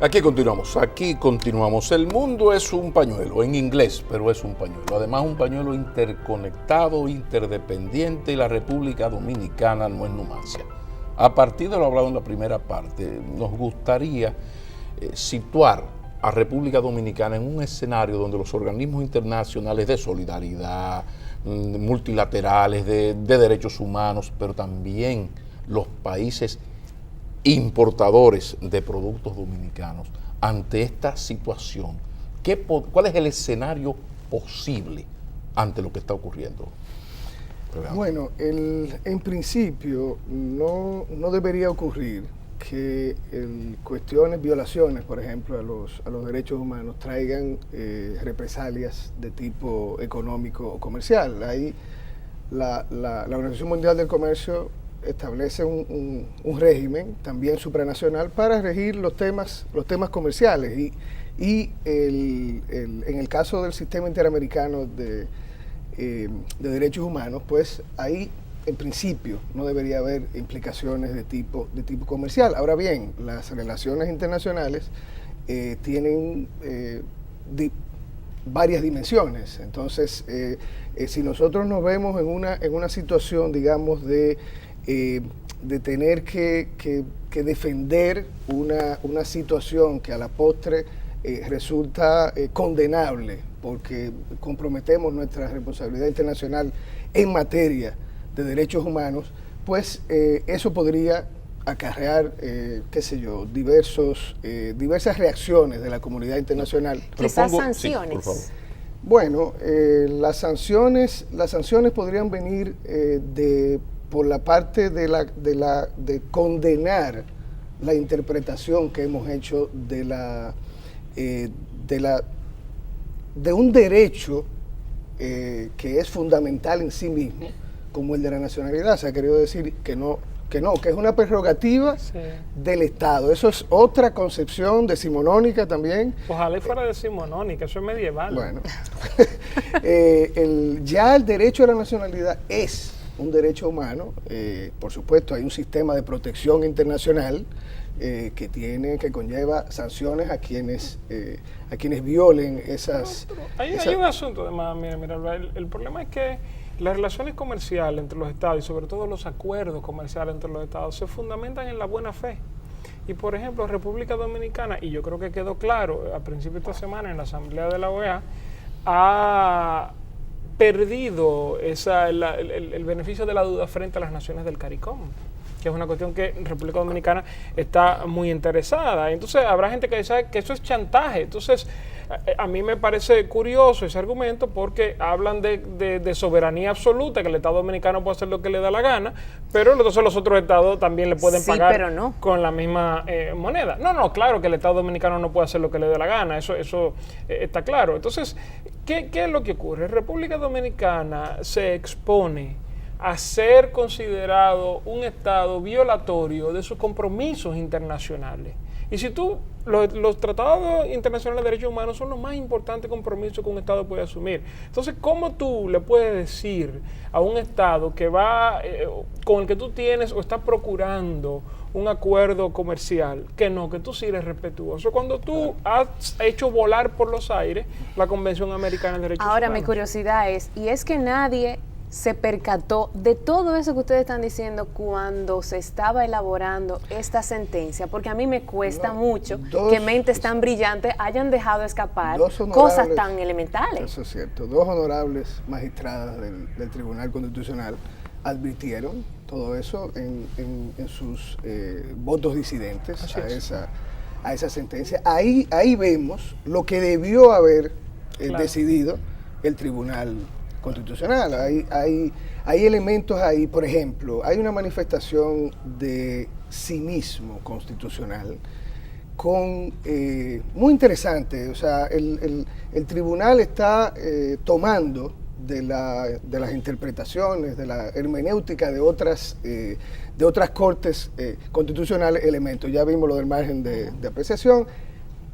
Aquí continuamos. El mundo es un pañuelo, en inglés, pero es un pañuelo. Además, un pañuelo interconectado, interdependiente, y la República Dominicana no es Numancia. A partir de lo hablado en la primera parte, nos gustaría situar a República Dominicana en un escenario donde los organismos internacionales de solidaridad, multilaterales, de derechos humanos, pero también los países importadores de productos dominicanos, ante esta situación, ¿cuál es el escenario posible ante lo que está ocurriendo? Bueno, en principio no debería ocurrir que cuestiones, violaciones, por ejemplo, a los derechos humanos traigan represalias de tipo económico o comercial. Ahí la Organización Mundial del Comercio establece un régimen también supranacional para regir los temas comerciales y en el caso del sistema interamericano de derechos humanos, pues ahí en principio no debería haber implicaciones de tipo comercial. Ahora bien, las relaciones internacionales tienen varias dimensiones. Entonces, si nosotros nos vemos en una situación, digamos, de tener que defender una situación que a la postre resulta condenable, porque comprometemos nuestra responsabilidad internacional en materia de derechos humanos, pues eso podría acarrear, diversas reacciones de la comunidad internacional. Quizás sanciones. Sí, por favor. Bueno, las sanciones podrían venir por la parte de condenar la interpretación que hemos hecho de un derecho que es fundamental en sí mismo, como el de la nacionalidad. Se ha querido decir que es una prerrogativa del Estado. Eso es otra concepción decimonónica también. Ojalá fuera decimonónica, eso es medieval. Bueno, ya el derecho a la nacionalidad es un derecho humano. Por supuesto, hay un sistema de protección internacional que conlleva sanciones a quienes violen esas... Hay un asunto, además, mira, el problema es que las relaciones comerciales entre los estados y sobre todo los acuerdos comerciales entre los estados se fundamentan en la buena fe. Y por ejemplo, República Dominicana, y yo creo que quedó claro a principios de esta semana en la Asamblea de la OEA, ha perdido el beneficio de la duda frente a las naciones del CARICOM, que es una cuestión que República Dominicana está muy interesada. Entonces habrá gente que dice que eso es chantaje. Entonces a mí me parece curioso ese argumento, porque hablan de soberanía absoluta, que el Estado Dominicano puede hacer lo que le da la gana, pero entonces los otros estados también le pueden pagar pero no. con la misma moneda. No, claro que el Estado Dominicano no puede hacer lo que le dé la gana, eso está claro. Entonces, ¿qué es lo que ocurre? República Dominicana se expone a ser considerado un Estado violatorio de sus compromisos internacionales. Y si los tratados internacionales de derechos humanos son los más importantes compromisos que un Estado puede asumir. Entonces, ¿cómo tú le puedes decir a un Estado que con el que tú tienes o estás procurando un acuerdo comercial que tú sí eres respetuoso, cuando tú has hecho volar por los aires la Convención Americana de Derechos Humanos? Ahora, mi curiosidad es que nadie se percató de todo eso que ustedes están diciendo cuando se estaba elaborando esta sentencia, porque a mí me cuesta mucho que mentes tan brillantes hayan dejado escapar cosas tan elementales. Eso es cierto. Dos honorables magistradas del Tribunal Constitucional advirtieron todo eso en sus votos disidentes a esa sentencia. Ahí vemos lo que debió haber decidido el Tribunal Constitucional. Hay elementos ahí, por ejemplo, hay una manifestación de cinismo constitucional muy interesante. O sea, el tribunal está tomando de las interpretaciones, de la hermenéutica de otras cortes constitucionales elementos. Ya vimos lo del margen de apreciación.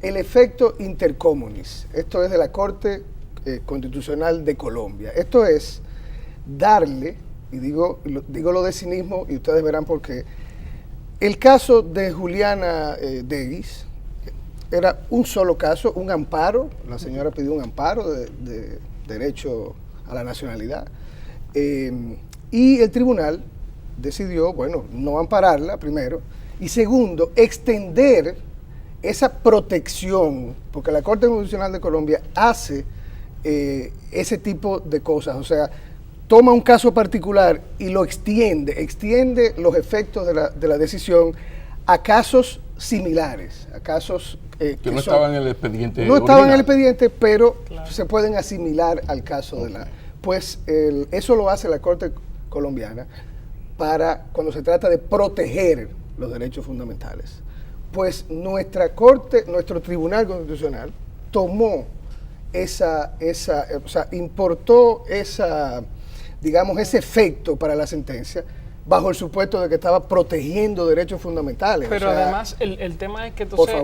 El efecto intercommunis, esto es de la Corte Constitucional de Colombia. Esto es darle, y digo lo de cinismo y ustedes verán por qué, el caso de Juliana Deguis, era un solo caso, un amparo. La señora pidió un amparo de derecho a la nacionalidad. Y el tribunal decidió, bueno, no ampararla primero, y segundo, extender esa protección, porque la Corte Constitucional de Colombia hace ese tipo de cosas, o sea, toma un caso particular y lo extiende los efectos de la decisión a casos similares, a casos que no estaban en el expediente no original. estaban en el expediente, pero Claro. se pueden asimilar al caso de la... Pues eso lo hace la Corte colombiana para cuando se trata de proteger los derechos fundamentales. Pues nuestra Corte, nuestro Tribunal Constitucional tomó o sea, importó digamos, ese efecto para la sentencia bajo el supuesto de que estaba protegiendo derechos fundamentales. Pero o sea, además el tema es que entonces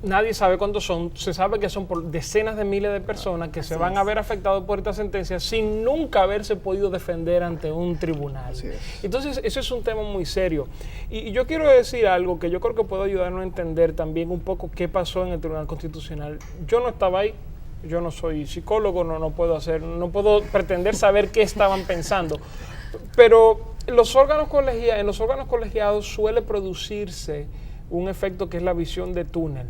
nadie sabe cuántos son, se sabe que son por decenas de miles de personas que se van a ver afectados por esta sentencia sin nunca haberse podido defender ante un tribunal. Entonces eso es un tema muy serio. Y yo quiero decir algo que yo creo que puede ayudarnos a entender también un poco qué pasó en el Tribunal Constitucional. Yo no estaba ahí. Yo no soy psicólogo, no puedo pretender saber qué estaban pensando. Pero en los órganos colegiados suele producirse un efecto que es la visión de túnel.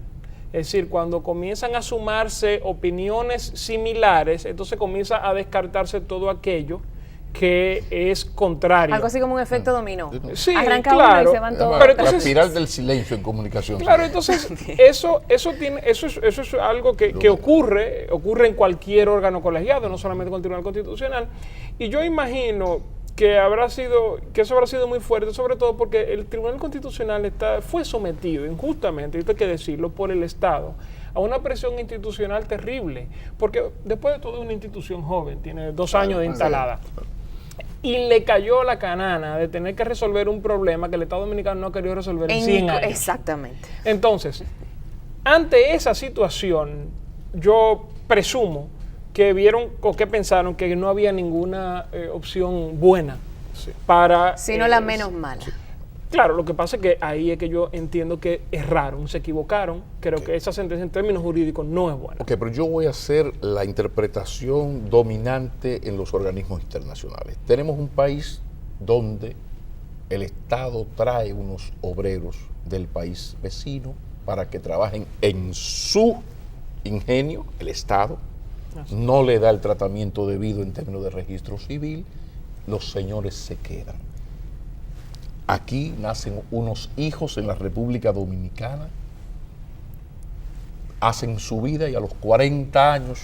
Es decir, cuando comienzan a sumarse opiniones similares, entonces comienza a descartarse todo aquello que es contrario. Algo así como un efecto dominó. Sí, arranca claro, uno y se van todos. Pero entonces, la espiral del silencio en comunicación. Claro, entonces eso es algo que ocurre en cualquier órgano colegiado, no solamente con el Tribunal Constitucional. Y yo imagino que eso habrá sido muy fuerte, sobre todo porque el Tribunal Constitucional fue sometido injustamente, esto hay que decirlo, por el Estado, a una presión institucional terrible, porque después de todo es una institución joven, tiene 2 años de instalada. Y le cayó la canana de tener que resolver un problema que el Estado Dominicano no ha querido resolver en 100 años. Exactamente. Entonces, ante esa situación, yo presumo que vieron o que pensaron que no había ninguna opción buena para... Sino la menos mala. Claro, lo que pasa es que ahí es que yo entiendo que erraron, se equivocaron. Creo que esa sentencia en términos jurídicos no es buena. Ok, pero yo voy a hacer la interpretación dominante en los organismos internacionales. Tenemos un país donde el Estado trae unos obreros del país vecino para que trabajen en su ingenio, el Estado, no le da el tratamiento debido en términos de registro civil, los señores se quedan. Aquí nacen unos hijos en la República Dominicana, hacen su vida y a los 40 años,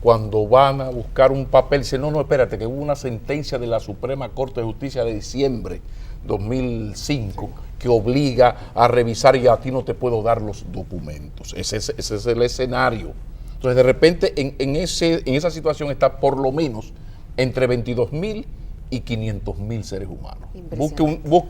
cuando van a buscar un papel, dicen, no, espérate, que hubo una sentencia de la Suprema Corte de Justicia de diciembre 2005 que obliga a revisar y a ti no te puedo dar los documentos. Ese es el escenario. Entonces, de repente, en esa situación está por lo menos entre 22,000 y 500,000 seres humanos. Busque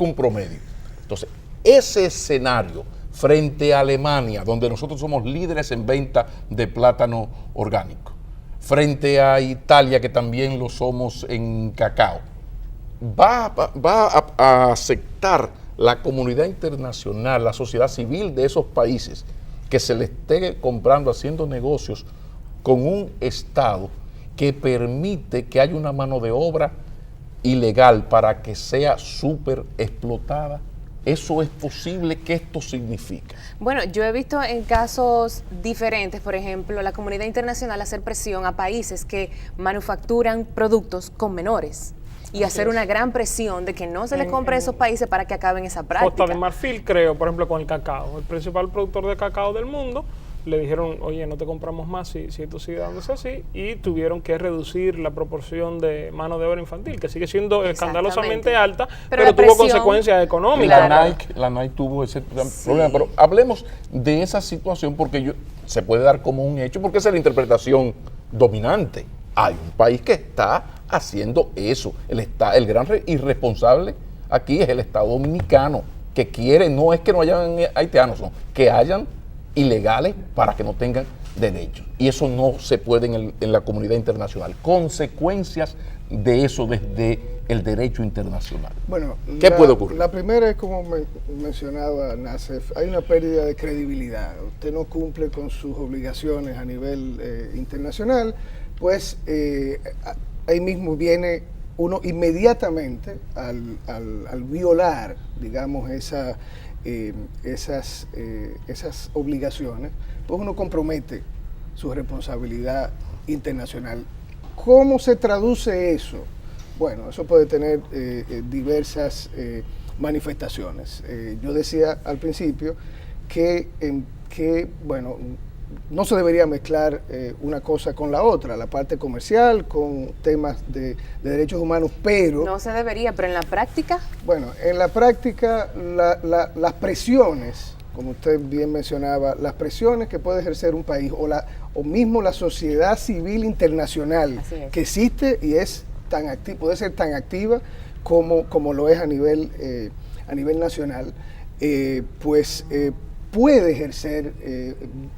un promedio. Entonces, ese escenario frente a Alemania, donde nosotros somos líderes en venta de plátano orgánico, frente a Italia, que también lo somos en cacao, va a aceptar la comunidad internacional, la sociedad civil de esos países, que se le esté comprando, haciendo negocios con un Estado que permite que haya una mano de obra ilegal para que sea súper explotada. ¿Eso es posible? ¿Qué esto significa? Bueno, yo he visto en casos diferentes, por ejemplo, la comunidad internacional hacer presión a países que manufacturan productos con menores y hacer una gran presión de que no se les compre a esos países para que acaben esa práctica. Costa de Marfil, creo, por ejemplo, con el cacao. El principal productor de cacao del mundo, le dijeron, oye, no te compramos más si esto sigue dándose así, y tuvieron que reducir la proporción de mano de obra infantil, que sigue siendo escandalosamente alta, pero tuvo consecuencias económicas. Claro. La Nike tuvo ese problema, pero hablemos de esa situación porque se puede dar como un hecho, porque esa es la interpretación dominante. Hay un país que está haciendo eso. El gran irresponsable aquí es el Estado Dominicano, que quiere, no es que no hayan haitianos, no, que hayan ilegales para que no tengan derechos. Y eso no se puede en la comunidad internacional. Consecuencias de eso desde el derecho internacional. Bueno, ¿qué puede ocurrir? La primera es, como mencionaba Nassef, hay una pérdida de credibilidad. Usted no cumple con sus obligaciones a nivel internacional, pues ahí mismo viene uno inmediatamente al violar, digamos, esas obligaciones, pues uno compromete su responsabilidad internacional. ¿Cómo se traduce eso? Bueno, eso puede tener diversas manifestaciones. Yo decía al principio que bueno, no se debería mezclar una cosa con la otra, la parte comercial con temas de derechos humanos, pero... No se debería, pero en la práctica... Bueno, en la práctica las presiones, como usted bien mencionaba, las presiones que puede ejercer un país o mismo la sociedad civil internacional que existe y es puede ser tan activa como lo es a nivel nacional, puede ejercer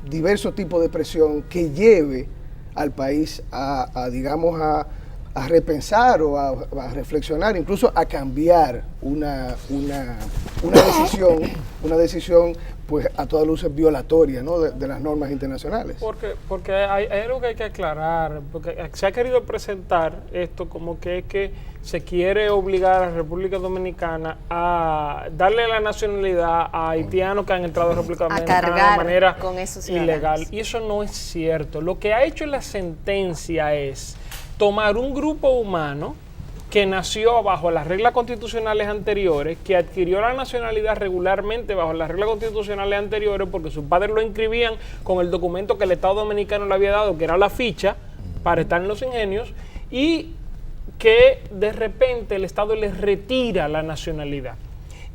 diversos tipos de presión que lleve al país digamos, a repensar o a reflexionar, incluso a cambiar una decisión pues a todas luces violatoria, ¿no?, de las normas internacionales. Porque hay algo que hay que aclarar, porque se ha querido presentar esto como que se quiere obligar a la República Dominicana a darle la nacionalidad a haitianos que han entrado a la República Dominicana de manera ilegal. Y eso no es cierto. Lo que ha hecho la sentencia es tomar un grupo humano que nació bajo las reglas constitucionales anteriores, que adquirió la nacionalidad regularmente bajo las reglas constitucionales anteriores porque sus padres lo inscribían con el documento que el Estado Dominicano le había dado, que era la ficha para estar en los ingenios, y que de repente el Estado les retira la nacionalidad.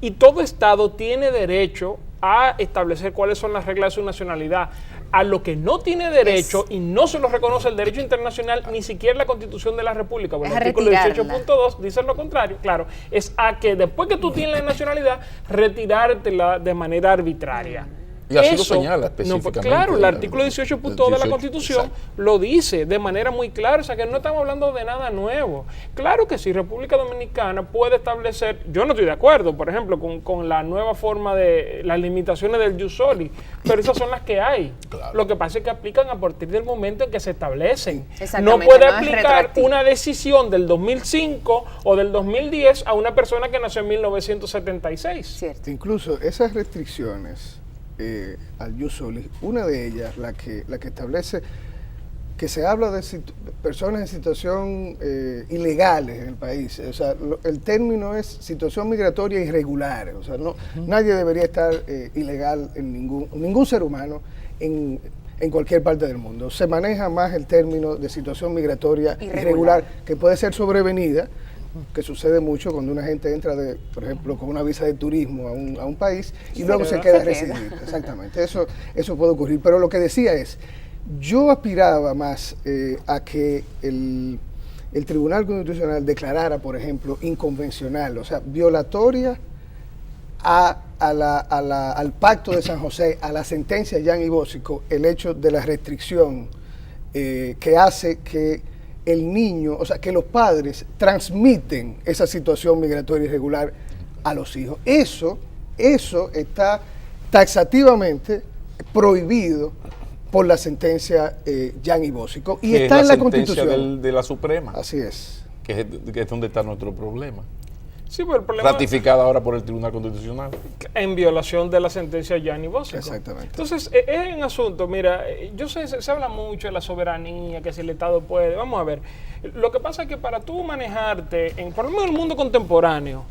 Y todo Estado tiene derecho a establecer cuáles son las reglas de su nacionalidad. A lo que no tiene derecho y no se lo reconoce el derecho internacional, ni siquiera la Constitución de la República, el artículo 18.2 dice lo contrario, claro, es a que después que tú tienes la nacionalidad, retirártela de manera arbitraria. Y así lo señala específicamente. Claro, el artículo 18.2 de la Constitución lo dice de manera muy clara, o sea que no estamos hablando de nada nuevo. Claro que sí, República Dominicana puede establecer, yo no estoy de acuerdo, por ejemplo, con la nueva forma de las limitaciones del jus soli, pero esas son las que hay. Claro. Lo que pasa es que aplican a partir del momento en que se establecen. No puede aplicar una decisión del 2005 o del 2010 a una persona que nació en 1976. Cierto. Incluso esas restricciones al jus soli, una de ellas, la que establece que se habla de personas en situación ilegales en el país, o sea, el término es situación migratoria irregular, o sea, nadie debería estar ilegal en ningún ser humano en cualquier parte del mundo. Se maneja más el término de situación migratoria irregular, que puede ser sobrevenida, que sucede mucho cuando una gente entra, por ejemplo, con una visa de turismo a un país y luego se queda residente. Exactamente, eso puede ocurrir. Pero lo que decía es, yo aspiraba más a que el Tribunal Constitucional declarara, por ejemplo, inconvencional, o sea, violatoria al Pacto de San José, a la sentencia de Jan y Bósico, el hecho de la restricción que hace que el niño, o sea, que los padres transmiten esa situación migratoria irregular a los hijos. Eso está taxativamente prohibido por la sentencia Jan y Bósico y está en la Constitución de la Suprema. Así es. Que es donde está nuestro problema. Sí, pero el problema ratificada ahora por el Tribunal Constitucional. En violación de la sentencia de Jan y Bósico. Exactamente. Entonces, es un asunto, mira, yo sé, se habla mucho de la soberanía, que si el Estado puede. Vamos a ver, lo que pasa es que para tú manejarte, por lo menos en el mundo contemporáneo,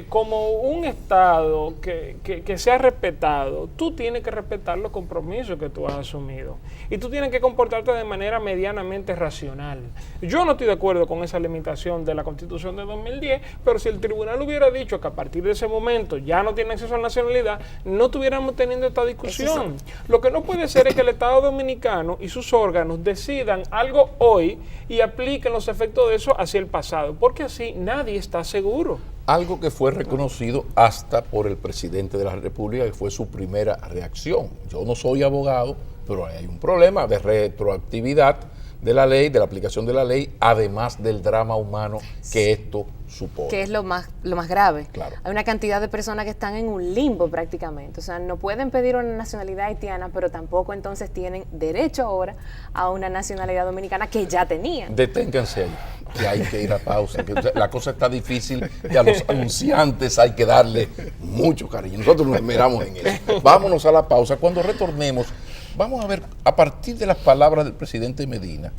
como un Estado que sea respetado, tú tienes que respetar los compromisos que tú has asumido. Y tú tienes que comportarte de manera medianamente racional. Yo no estoy de acuerdo con esa limitación de la Constitución de 2010, pero si el tribunal hubiera dicho que a partir de ese momento ya no tiene acceso a la nacionalidad, no estuviéramos teniendo esta discusión. Lo que no puede ser es que el Estado Dominicano y sus órganos decidan algo hoy y apliquen los efectos de eso hacia el pasado, porque así nadie está seguro. Algo que fue reconocido hasta por el presidente de la República, que fue su primera reacción. Yo no soy abogado, pero hay un problema de retroactividad de la ley, de la aplicación de la ley, además del drama humano que esto supone. Que es lo más grave. Claro. Hay una cantidad de personas que están en un limbo prácticamente. O sea, no pueden pedir una nacionalidad haitiana, pero tampoco entonces tienen derecho ahora a una nacionalidad dominicana que ya tenían. Deténganse ahí, que hay que ir a pausa, que la cosa está difícil y a los anunciantes hay que darle mucho cariño. Nosotros nos esmeramos en eso. Vámonos a la pausa. Cuando retornemos, vamos a ver, a partir de las palabras del presidente Medina,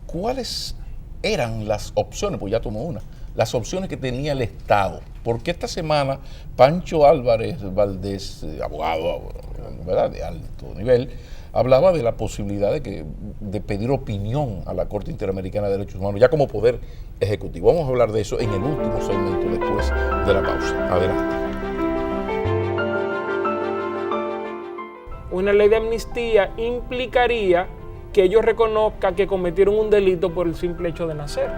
cuáles eran las opciones, pues ya tomó una, las opciones que tenía el Estado. Porque esta semana Pancho Álvarez Valdés, abogado, ¿verdad?, de alto nivel, hablaba de la posibilidad de pedir opinión a la Corte Interamericana de Derechos Humanos, ya como poder ejecutivo. Vamos a hablar de eso en el último segmento después de la pausa. Adelante. Una ley de amnistía implicaría que ellos reconozcan que cometieron un delito por el simple hecho de nacer.